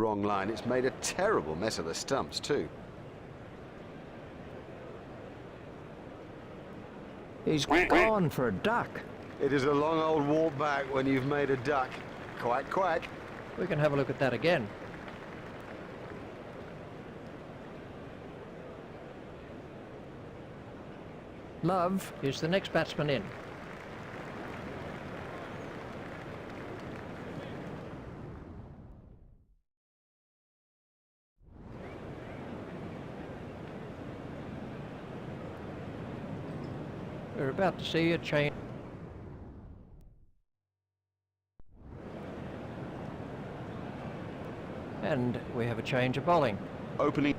Wrong line. It's made a terrible mess of the stumps too. He's gone for a duck. It is a long old walk back when you've made a duck. Quack, quack. We can have a look at that again. Love is the next batsman in. We're about to see a change. And we have a change of bowling. Opening.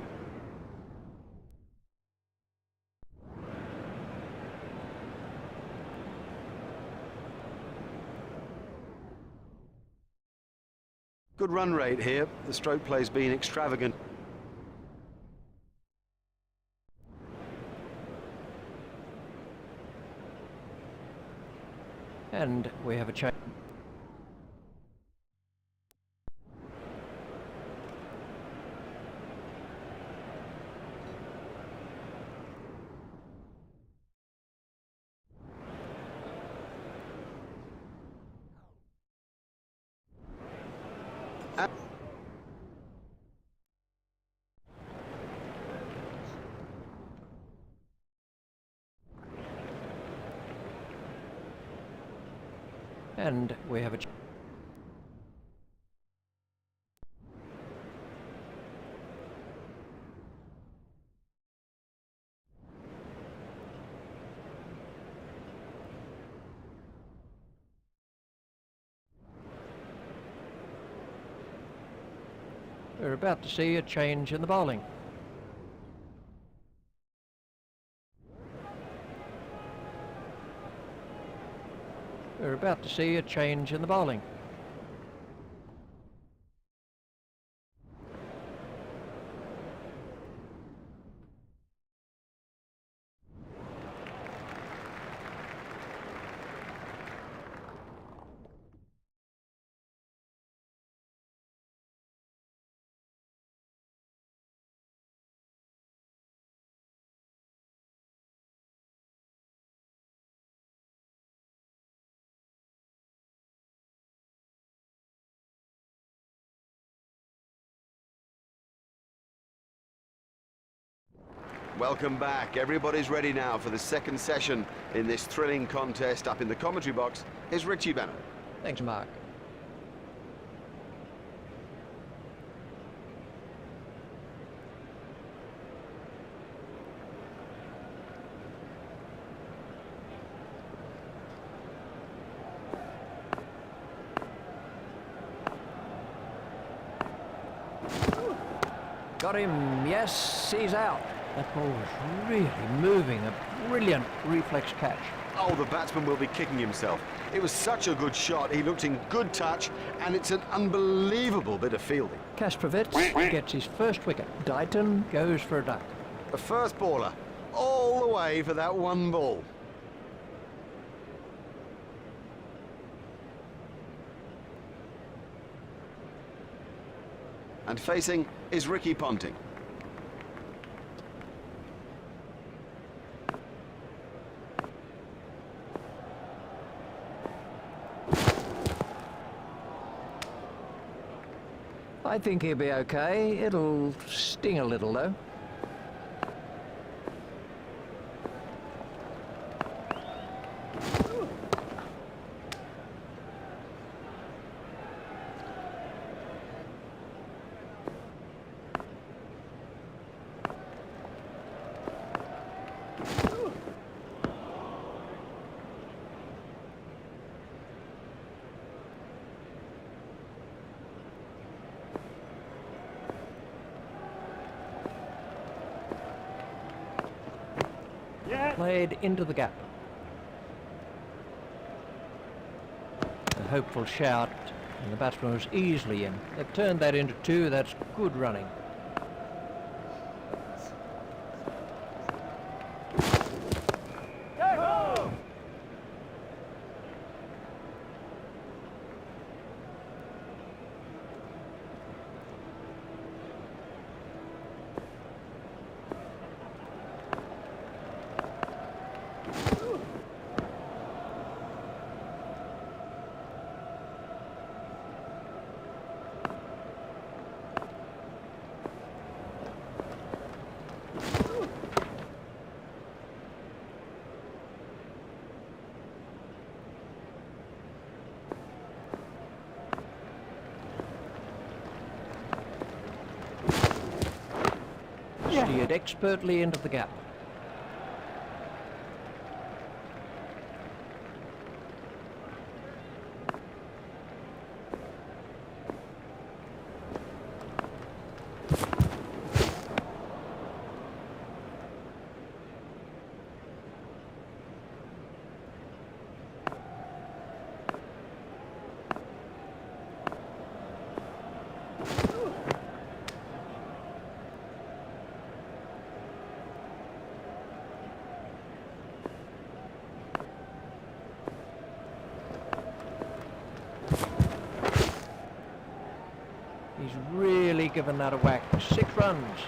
Good run rate here. The stroke play's been extravagant. And we have a change. And we have a We're about to see a change in the bowling. We're about to see a change in the bowling. Welcome back. Everybody's ready now for the second session in this thrilling contest. Up in the commentary box is Richie Bennett. Thanks, Mark. Got him. Yes, he's out. That ball was really moving. A brilliant reflex catch. Oh, the batsman will be kicking himself. It was such a good shot. He looked in good touch, and it's an unbelievable bit of fielding. Kasprowicz gets his first wicket. Dighton goes for a duck. The first baller, all the way for that one ball. And facing is Ricky Ponting. I think he'll be okay. It'll sting a little, though. Played into the gap. A hopeful shout, and the batsman was easily in. They've turned that into two. That's good running. steered expertly into the gap. He's really given that a whack. 6 runs.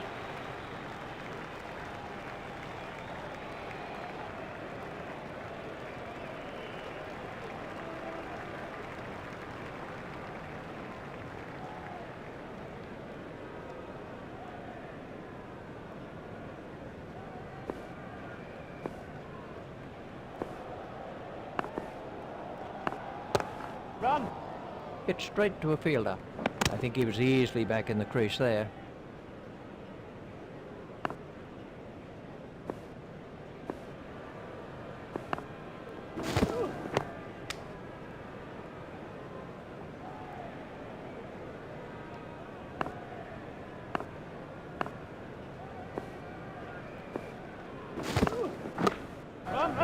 Run! Hit straight to a fielder. I think he was easily back in the crease there.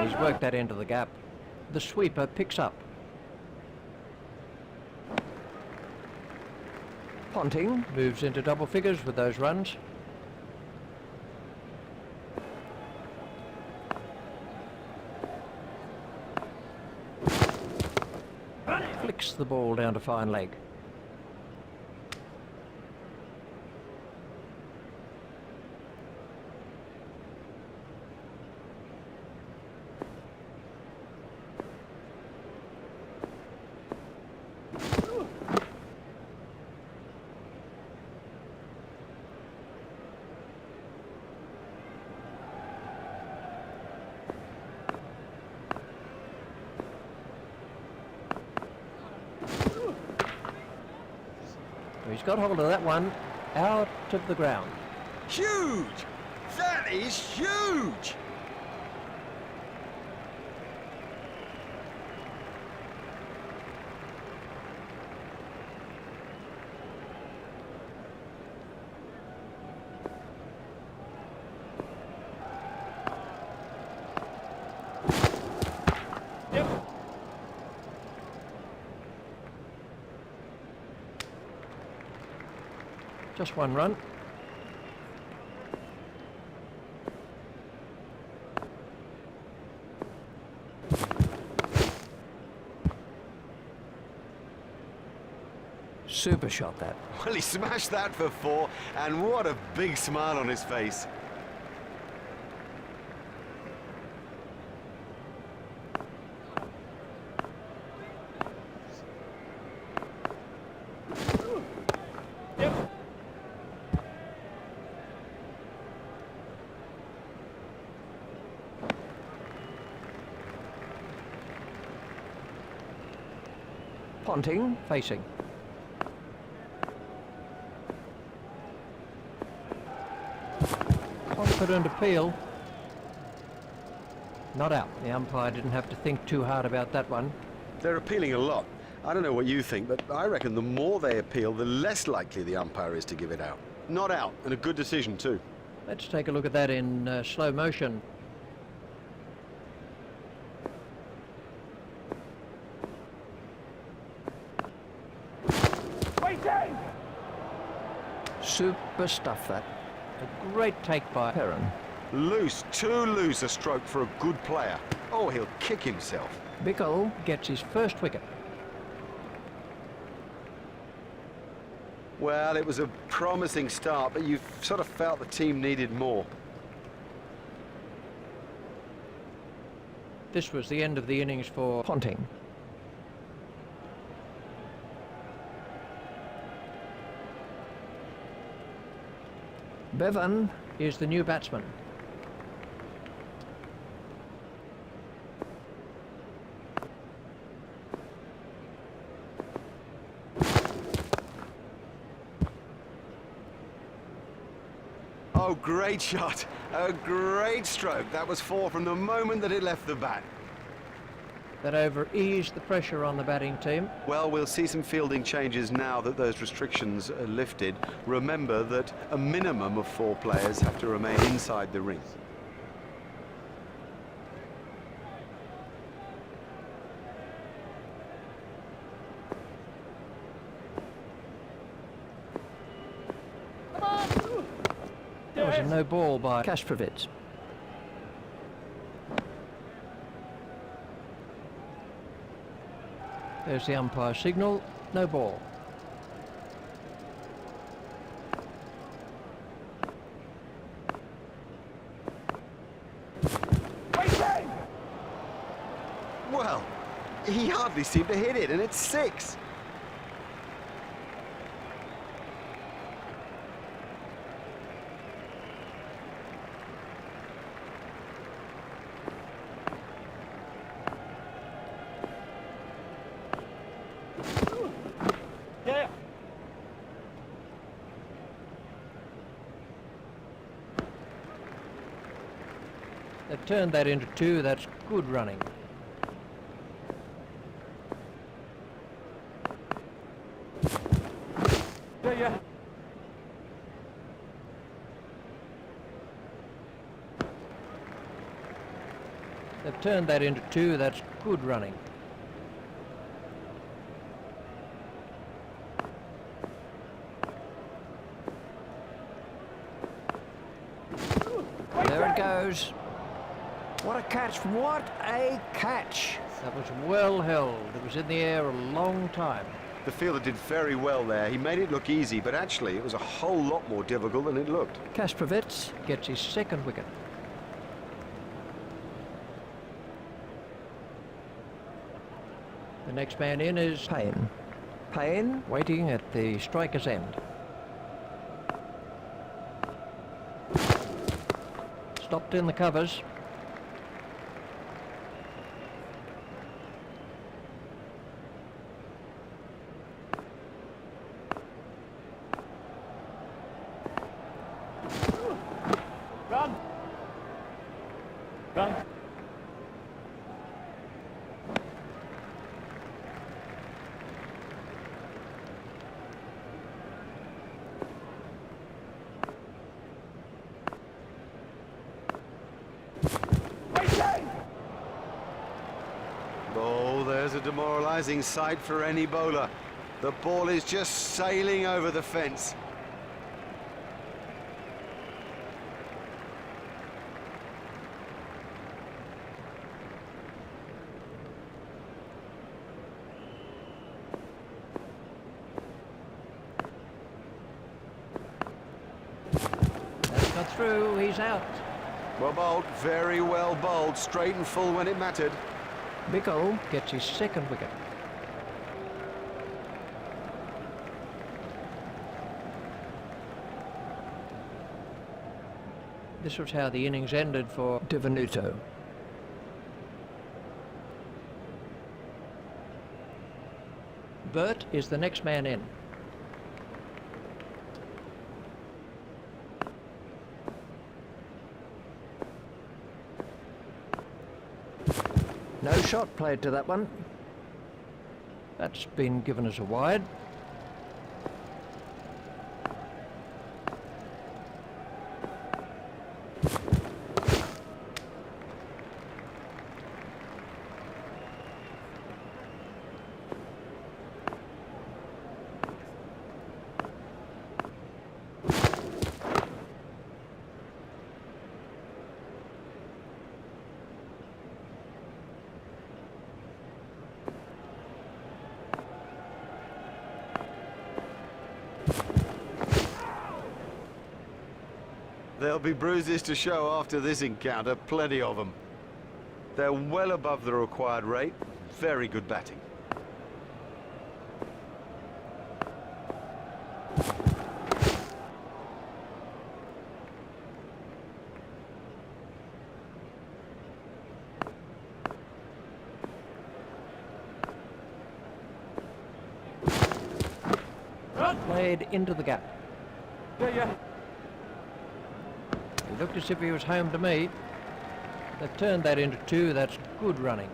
He's worked that into the gap. The sweeper picks up. Ponting moves into double figures with those runs. Flicks the ball down to fine leg. He's got hold of that one out of the ground. Huge! That is huge! Just 1 run. Super shot that. Well, he smashed that for 4, and what a big smile on his face. Ponting facing. Confident appeal. Not out. The umpire didn't have to think too hard about that one. They're appealing a lot. I don't know what you think, but I reckon the more they appeal, the less likely the umpire is to give it out. Not out, and a good decision too. Let's take a look at that in slow motion. Waiting! Super stuff that. A great take by Perrin. Loose, too loose a stroke for a good player. Oh, he'll kick himself. Bickle gets his first wicket. Well, it was a promising start, but you sort of felt the team needed more. This was the end of the innings for Ponting. Bevan is the new batsman. Oh, great shot. A great stroke. That was 4 from the moment that it left the bat. That over eased the pressure on the batting team. Well, we'll see some fielding changes now that those restrictions are lifted. Remember that a minimum of 4 players have to remain inside the ring. That was a no ball by Kasprovic. There's the umpire signal, no ball. Well, he hardly seemed to hit it, and it's 6. They've turned that into 2, that's good running. They've turned that into 2, that's good running. There it goes. What a catch, what a catch. That was well held. It was in the air a long time. The fielder did very well there. He made it look easy, but actually it was a whole lot more difficult than it looked. Kasprovic gets his 2nd wicket. The next man in is Payne. Payne waiting at the striker's end. Stopped in the covers. Run! Run! Oh, there's a demoralising sight for any bowler. The ball is just sailing over the fence. That's got through, he's out. Well bowled, very well bowled, straight and full when it mattered. Bickel gets his 2nd wicket. This was how the innings ended for De Venuto. Burt is the next man in. No shot played to that one. That's been given as a wide. There'll be bruises to show after this encounter, plenty of them. They're well above the required rate. Very good batting. Played into the gap. Yeah. He looked as if he was home to me. They've turned that into 2. That's good running.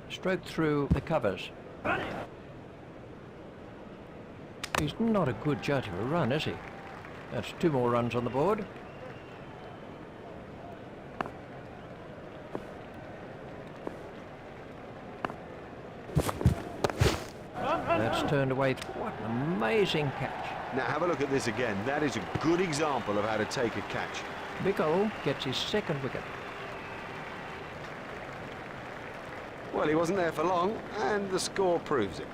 Stroked through the covers. He's not a good judge of a run, is he? That's 2 more runs on the board. That's turned away. What an amazing catch. Now have a look at this again. That is a good example of how to take a catch. Bickle gets his 2nd wicket. Well, he wasn't there for long, and the score proves it.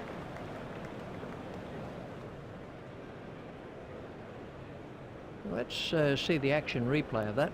Let's see the action replay of that.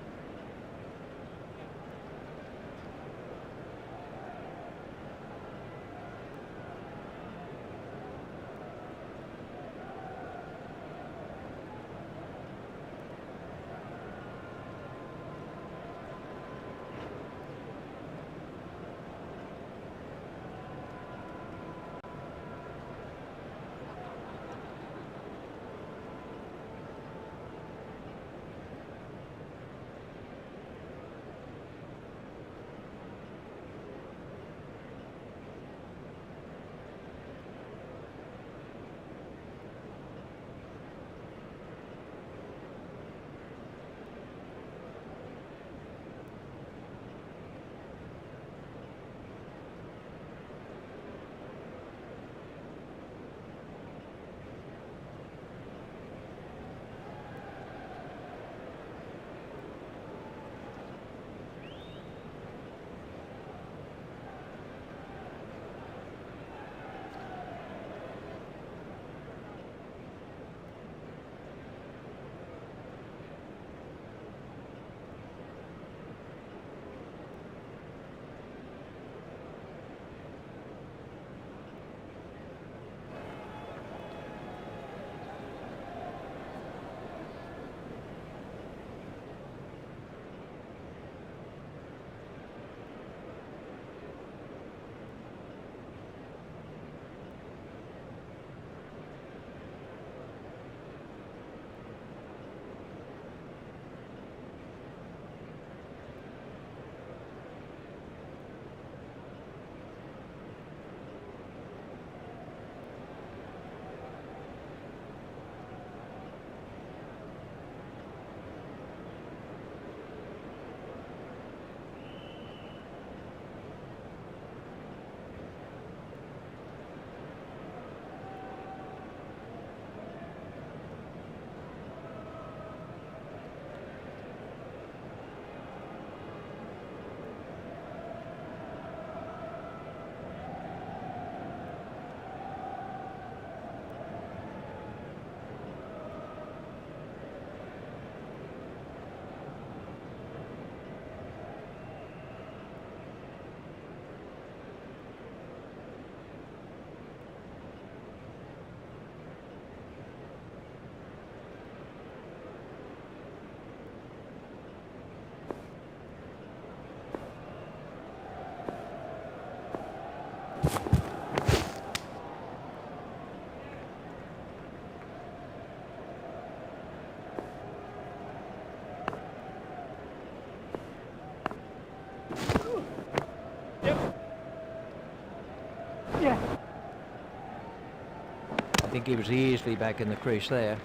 I think he was easily back in the crease there.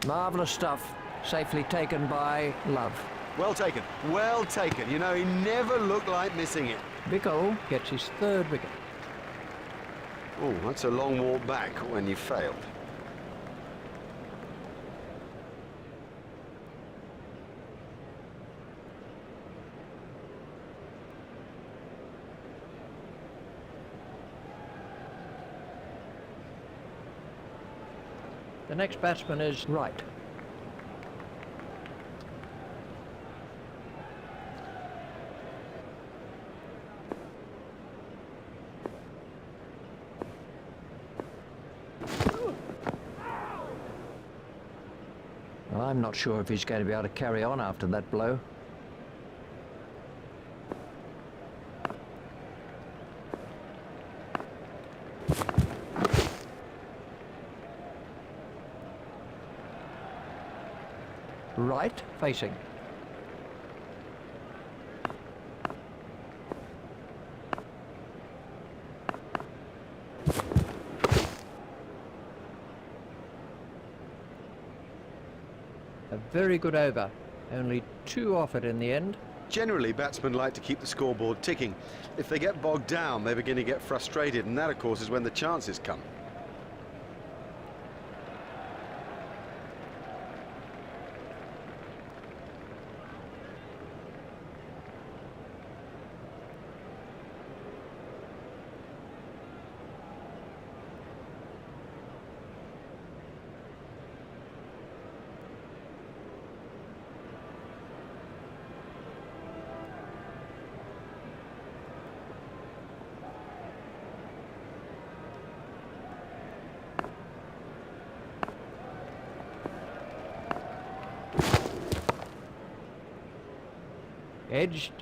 Marvellous stuff, safely taken by Love. Well taken, well taken. You know, he never looked like missing it. Bickle gets his 3rd wicket. Oh, that's a long walk back when you failed. The next batsman is right. I'm not sure if he's going to be able to carry on after that blow. Right facing. A very good over. Only 2 off it in the end. Generally, batsmen like to keep the scoreboard ticking. If they get bogged down, they begin to get frustrated, and that, of course, is when the chances come. Edged,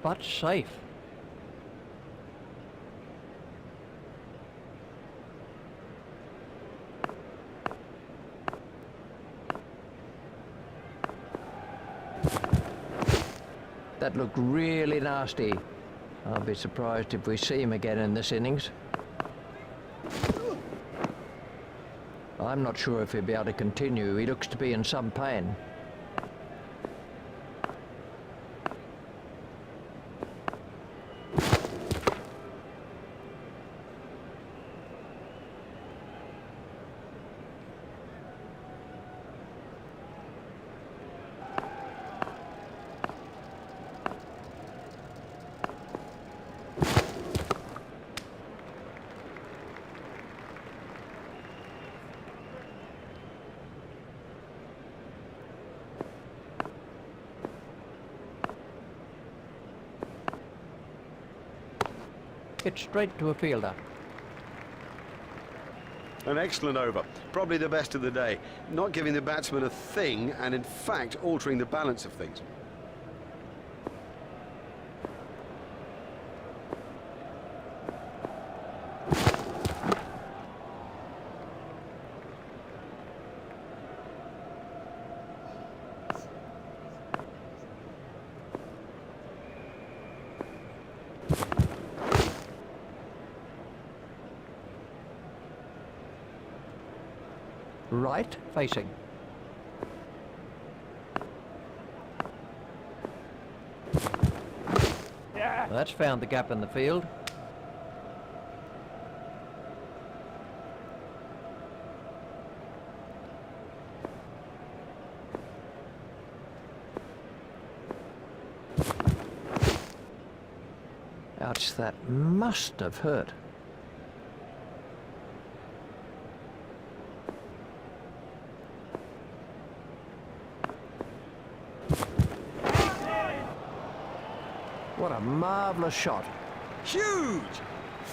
but safe. That looked really nasty. I'll be surprised if we see him again in this innings. I'm not sure if he'll be able to continue. He looks to be in some pain. Hit straight to a fielder. An excellent over, probably the best of the day. Not giving the batsman a thing, and in fact altering the balance of things. Right facing. Yeah. Well, that's found the gap in the field. Ouch, that must have hurt. What a marvellous shot. Huge!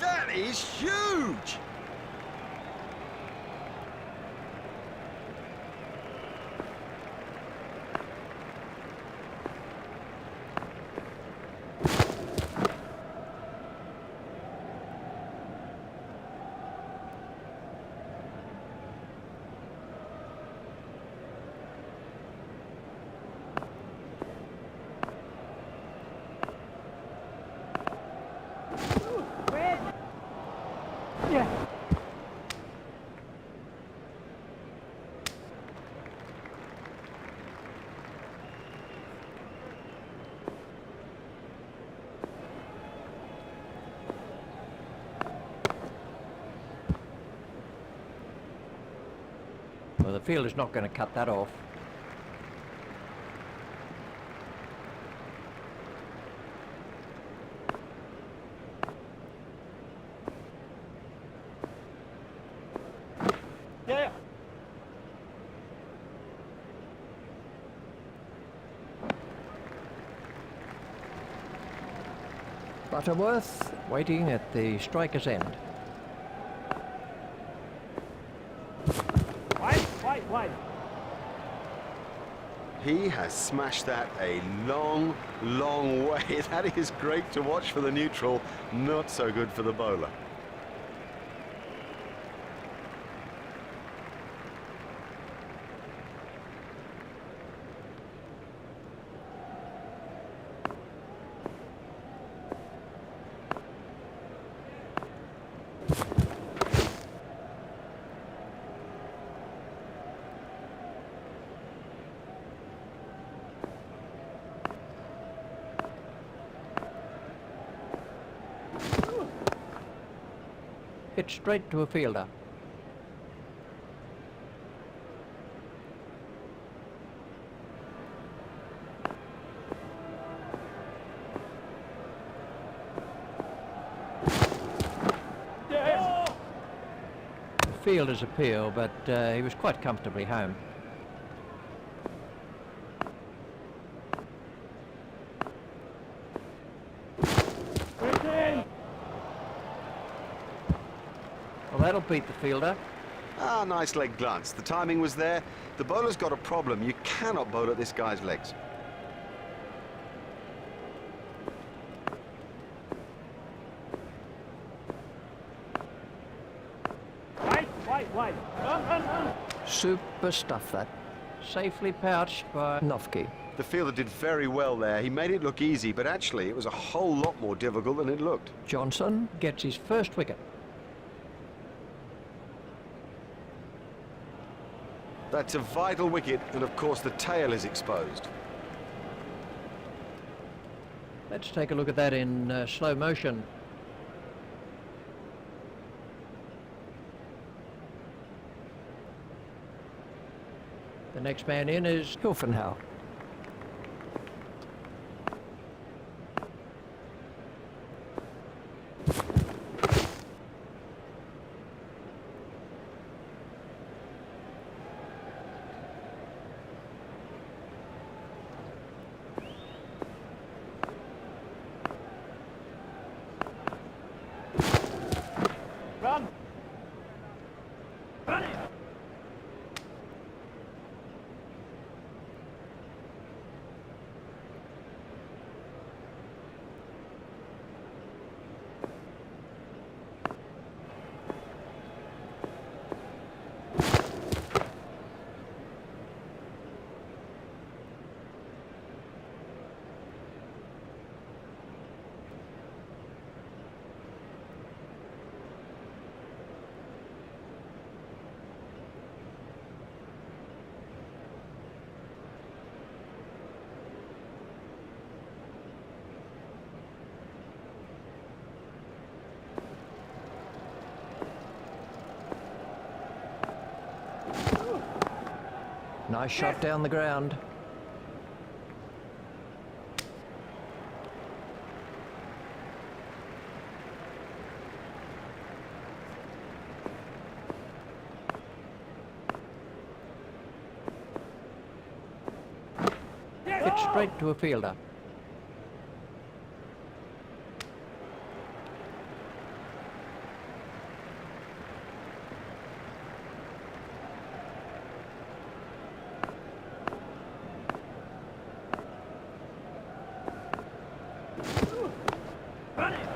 That is huge! Yeah. Well, the fielder's not going to cut that off. Yeah. Butterworth waiting at the striker's end. Wide. He has smashed that a long, long way. That is great to watch for the neutral, not so good for the bowler. Hit straight to a fielder. Yes. The fielder's appeal, but he was quite comfortably home. Well, that'll beat the fielder. Ah, nice leg glance. The timing was there. The bowler's got a problem. You cannot bowl at this guy's legs. Wide. Run. Super stuff, that. Safely pouched by Nofke. The fielder did very well there. He made it look easy, but actually it was a whole lot more difficult than it looked. Johnson gets his first wicket. That's a vital wicket, and of course the tail is exposed. Let's take a look at that in slow motion. The next man in is Hilfenhau. Run. Nice shot down the ground. Hit straight to a fielder.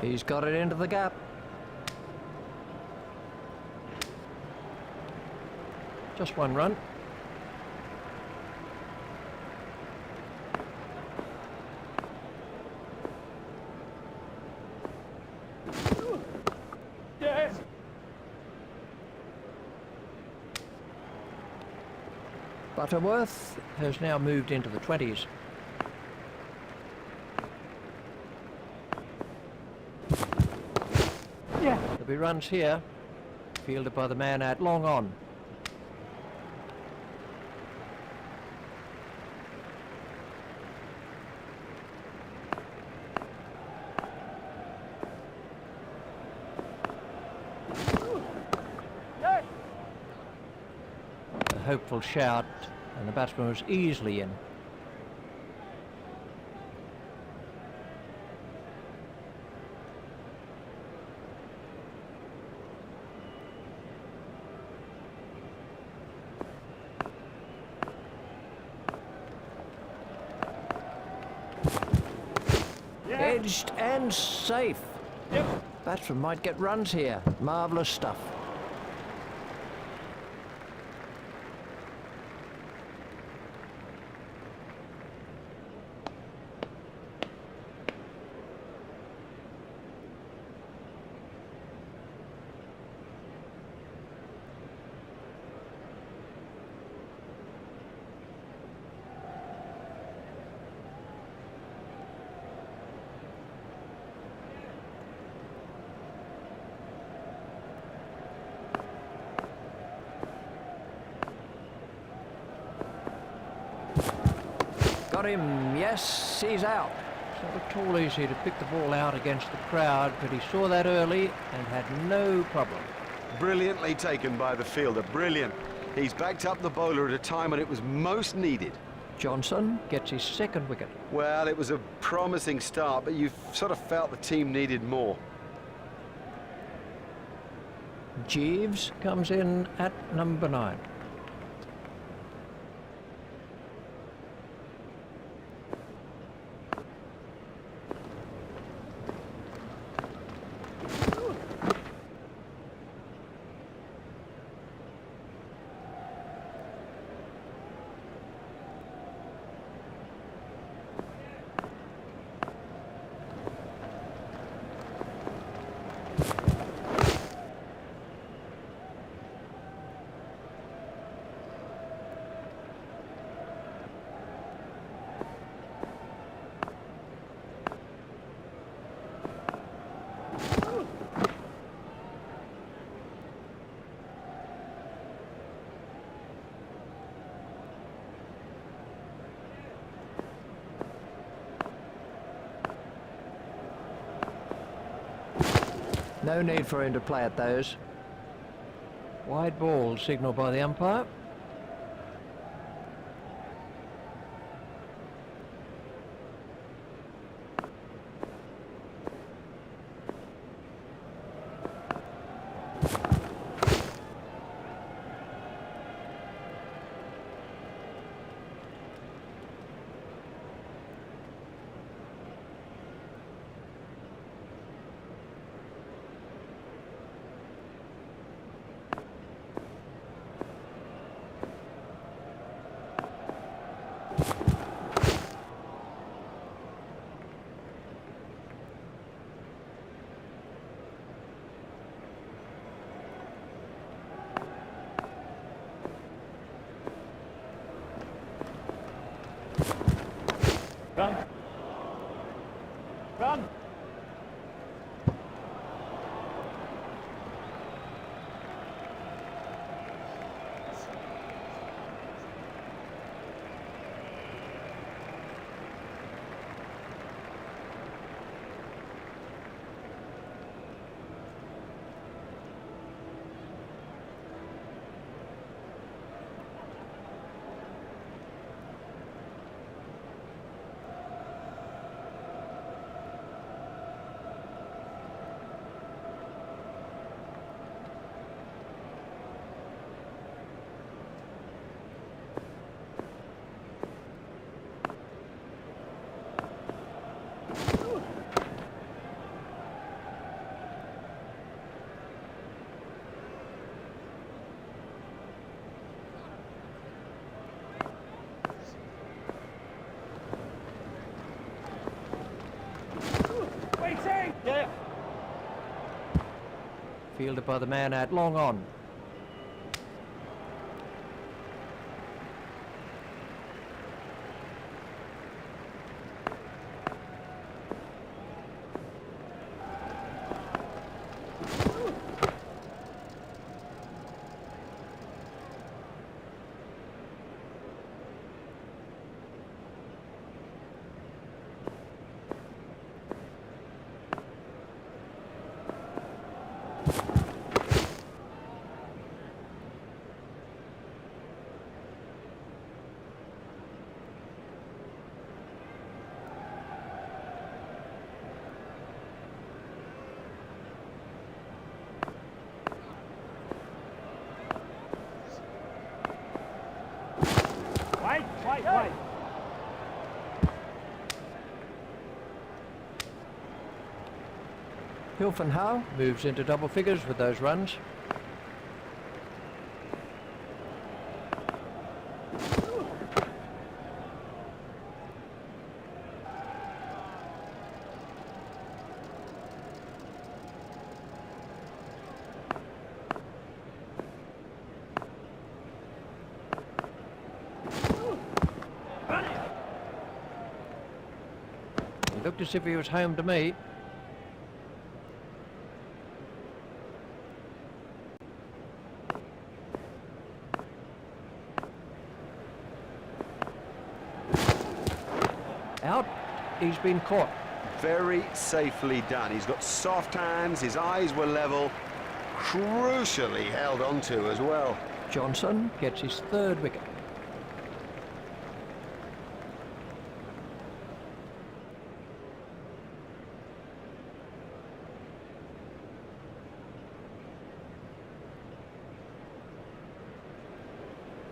He's got it into the gap. Just one run. Yes. Butterworth has now moved into the 20s. Yeah. There'll be runs here, fielded by the man out long on. Yes. A hopeful shout, and the batsman was easily in. Edged and safe. Yep. Batsman might get runs here. Marvellous stuff. Got him, yes, he's out. It's not at all easy to pick the ball out against the crowd, but he saw that early and had no problem. Brilliantly taken by the fielder, brilliant. He's backed up the bowler at a time when it was most needed. Johnson gets his second wicket. Well, it was a promising start, but you sort of felt the team needed more. Jeeves comes in at number 9. No need for him to play at those. Wide ball signalled by the umpire. Run. Run. Waiting. Yeah. Fielded by the man at long on. Wait. Hilfenhau moves into double figures with those runs. He looked as if he was home to me. Out. He's been caught. Very safely done. He's got soft hands, his eyes were level, crucially held onto as well. Johnson gets his third wicket.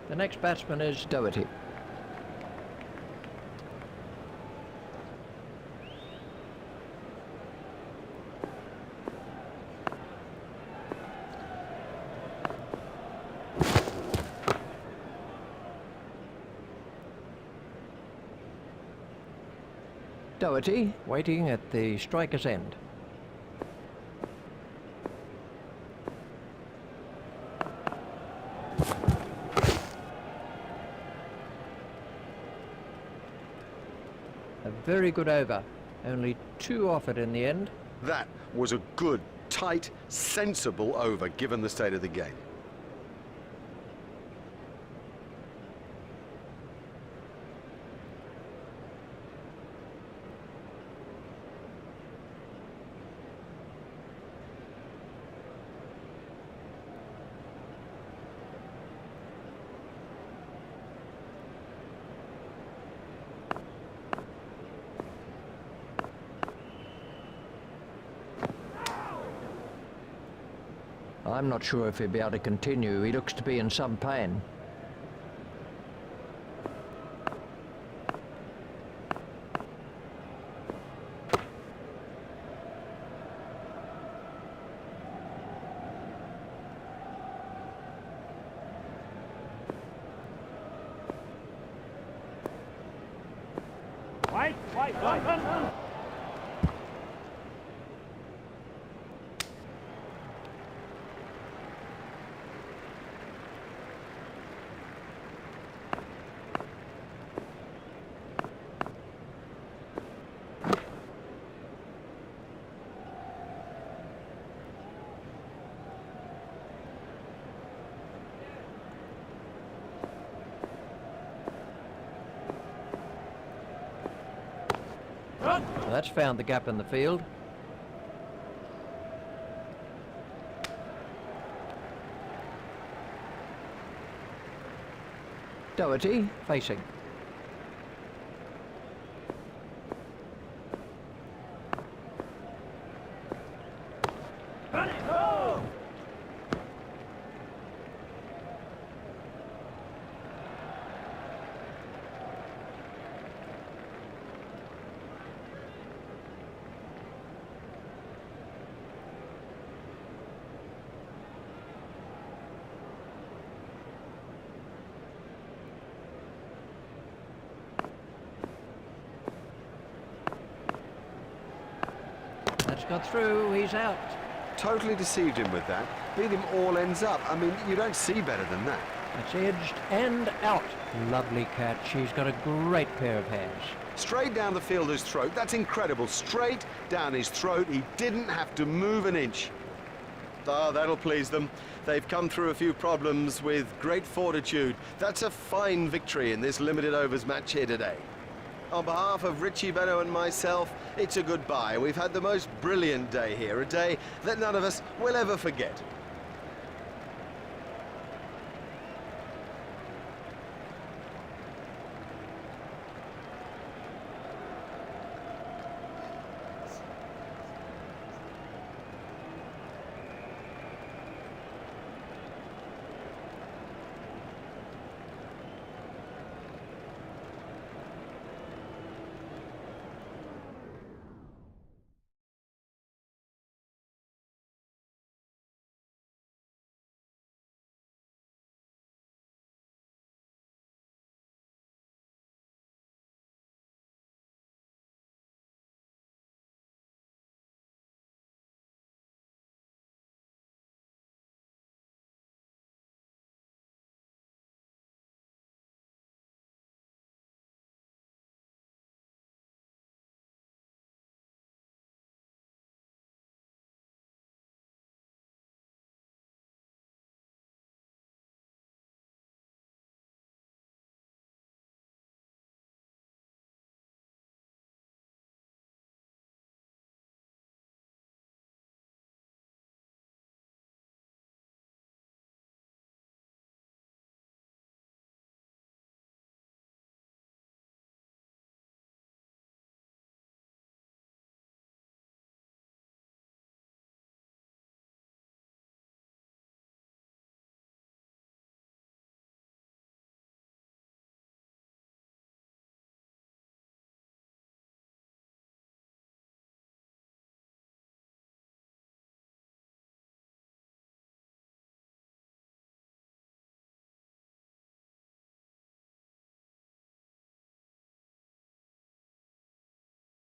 The next batsman is Doherty. Doherty waiting at the striker's end. A very good over. Only 2 off it in the end. That was a good, tight, sensible over, given the state of the game. I'm not sure if he'll be able to continue. He looks to be in some pain. Wait, run. Well, that's found the gap in the field. Doherty facing. That's got through, he's out. Totally deceived him with that. Beat him all ends up. I mean, you don't see better than that. That's edged and out. Lovely catch. He's got a great pair of hands. Straight down the fielder's throat. That's incredible. Straight down his throat. He didn't have to move an inch. Ah, that'll please them. They've come through a few problems with great fortitude. That's a fine victory in this limited overs match here today. On behalf of Richie Benno and myself, it's a goodbye. We've had the most brilliant day here, a day that none of us will ever forget.